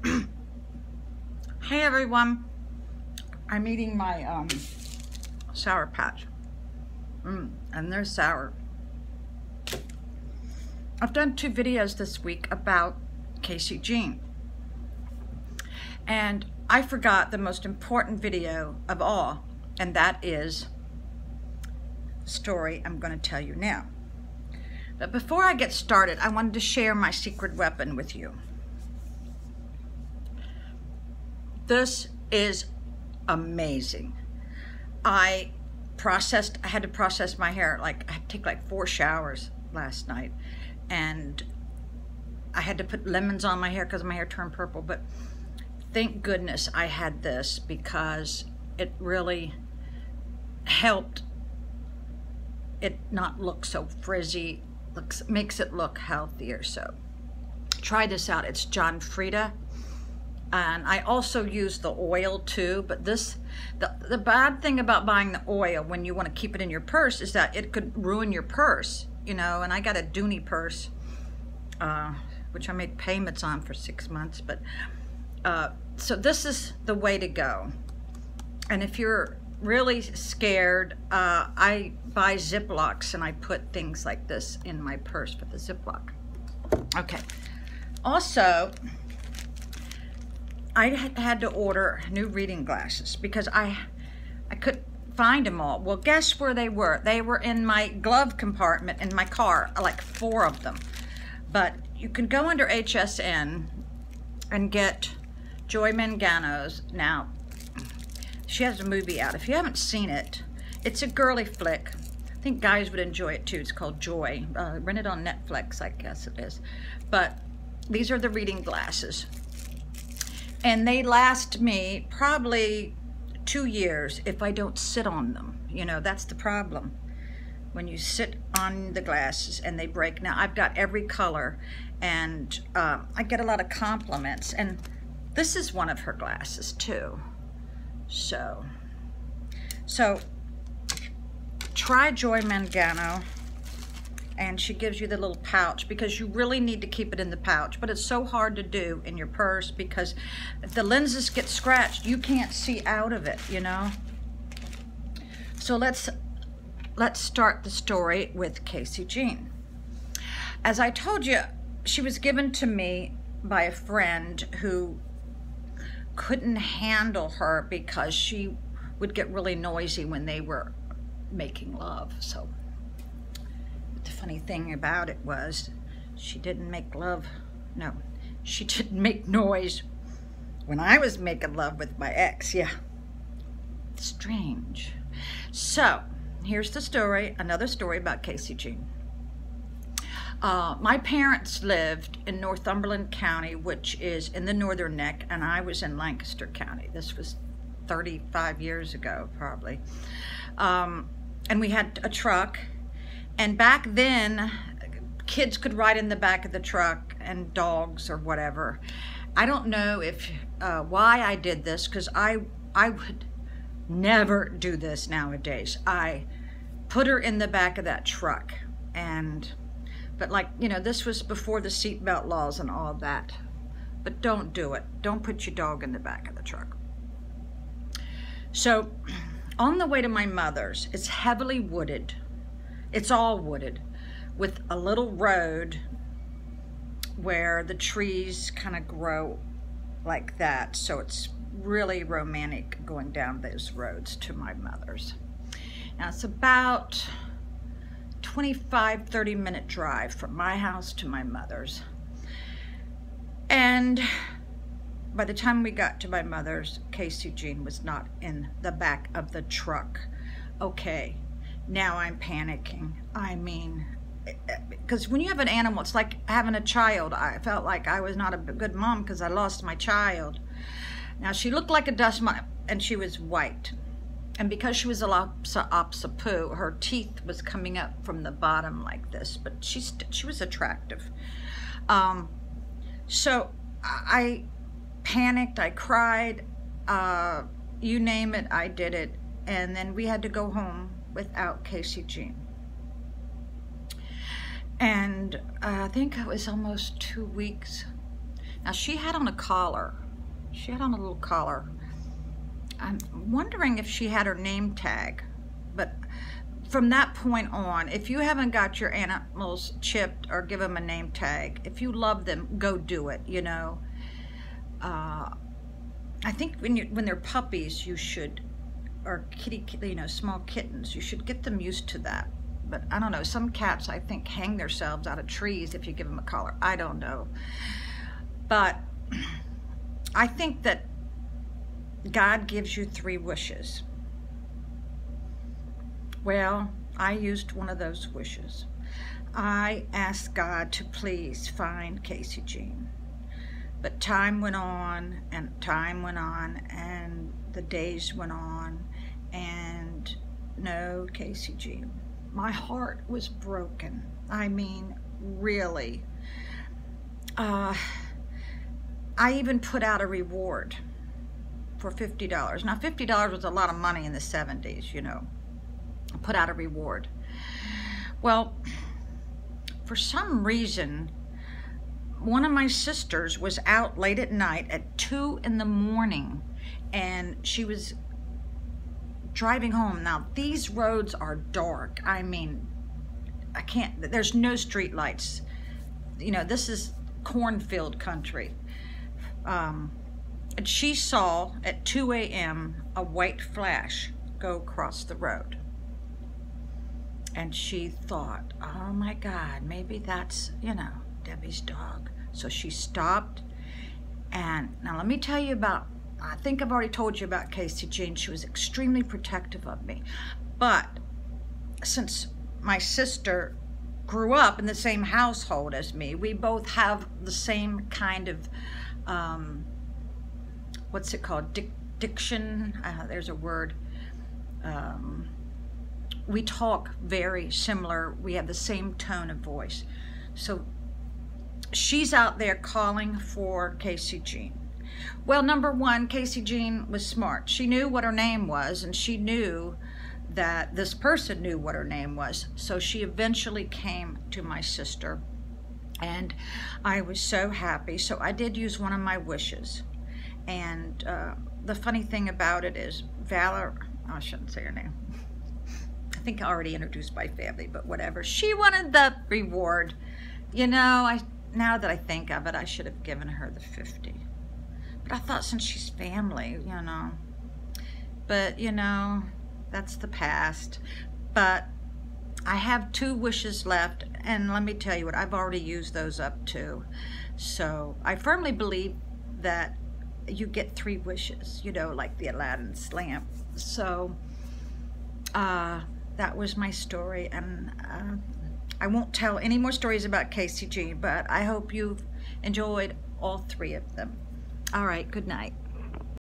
Hey everyone, I'm eating my Sour Patch, and they're sour. I've done 2 videos this week about Casey Jean, and I forgot the most important video of all, and that is the story I'm going to tell you now. But before I get started, I wanted to share my secret weapon with you. This is amazing. I had to process my hair. I had to take 4 showers last night, and I had to put lemons on my hair because my hair turned purple. But thank goodness I had this, because it really helped it not look so frizzy. Makes it look healthier. So try this out. It's John Frieda. And I also use the oil too, but the bad thing about buying the oil when you want to keep it in your purse is that it could ruin your purse, you know. And I got a Dooney purse, which I made payments on for 6 months. But so this is the way to go. And if you're really scared, I buy Ziplocs and I put things like this in my purse with the Ziploc. Okay. Also, I had to order new reading glasses because I couldn't find them all. Well, guess where they were? They were in my glove compartment in my car, 4 of them. But you can go under HSN and get Joy Mangano's. Now, she has a movie out. If you haven't seen it, it's a girly flick. I think guys would enjoy it too. It's called Joy. Rent it on Netflix, I guess it is. But these are the reading glasses. And they last me probably 2 years if I don't sit on them. You know, that's the problem. When you sit on the glasses and they break. Now, I've got every color, and I get a lot of compliments. And this is one of her glasses too. So try Joy Mangano. And she gives you the little pouch, because you really need to keep it in the pouch. But it's so hard to do in your purse, because if the lenses get scratched, you can't see out of it, you know. So let's start the story with Casey Jean. As I told you, she was given to me by a friend who couldn't handle her because she would get really noisy when they were making love. So the funny thing about it was, she didn't make love. No, she didn't make noise when I was making love with my ex. Yeah, strange. So here's the story, another story about Casey Jean. My parents lived in Northumberland County, which is in the Northern Neck, and I was in Lancaster County. This was 35 years ago, probably. And we had a truck. And back then, kids could ride in the back of the truck, and dogs or whatever. I don't know if why I did this, because I would never do this nowadays. I put her in the back of that truck, but you know, this was before the seatbelt laws and all that. But don't do it. Don't put your dog in the back of the truck. So on the way to my mother's, it's heavily wooded. It's all wooded, with a little road where the trees kind of grow like that. So it's really romantic going down those roads to my mother's. Now it's about 25-30 minute drive from my house to my mother's. And by the time we got to my mother's, Casey Jean was not in the back of the truck. Okay. Now I'm panicking. I mean, because when you have an animal, it's like having a child. I felt like I was not a good mom because I lost my child. Now, she looked like a dust mite, and she was white. And because she was a Lhasa her teeth was coming up from the bottom like this, but she was attractive. So I panicked, I cried, you name it, I did it. And then we had to go home without Casey Jean. And I think it was almost 2 weeks Now she had on a collar. She had on a little collar. I'm wondering if she had her name tag, but from that point on, if you haven't got your animals chipped or give them a name tag, if you love them, go do it, you know. I think when they're puppies, you should, or small kittens, you should get them used to that. But I don't know, some cats I think hang themselves out of trees if you give them a collar. I don't know. But I think that God gives you 3 wishes. Well, I used one of those wishes. I asked God to please find Casey Jean. But time went on, and time went on, and the days went on, and no Casey Jean. My heart was broken. I mean, really. I even put out a reward for $50. Now, $50 was a lot of money in the 70s, you know. I put out a reward. Well, for some reason, one of my sisters was out late at night at 2 in the morning, and she was driving home. Now, these roads are dark. I mean, there's no street lights. You know, this is cornfield country. And she saw at 2 a.m. a white flash go across the road. And she thought, oh my God, maybe that's, you know, Debbie's dog. So she stopped, and now let me tell you about, I think I've already told you about Casey Jean. She was extremely protective of me. But since my sister grew up in the same household as me, we both have the same kind of, what's it called, diction? There's a word. We talk very similar. We have the same tone of voice. So she's out there calling for Casey Jean. Well, number one, Casey Jean was smart. She knew what her name was, and she knew that this person knew what her name was. So she eventually came to my sister, and I was so happy. So I did use one of my wishes. And the funny thing about it is Valor, I shouldn't say her name. I think I already introduced my family, but whatever. She wanted the reward. You know, now that I think of it, I should have given her the 50. But I thought since she's family, you know. But, you know, that's the past. But I have 2 wishes left, and let me tell you what, I've already used those up too. So I firmly believe that you get 3 wishes, you know, like the Aladdin's lamp. So that was my story, and I won't tell any more stories about Casey Jean, but I hope you've enjoyed all 3 of them. All right, good night.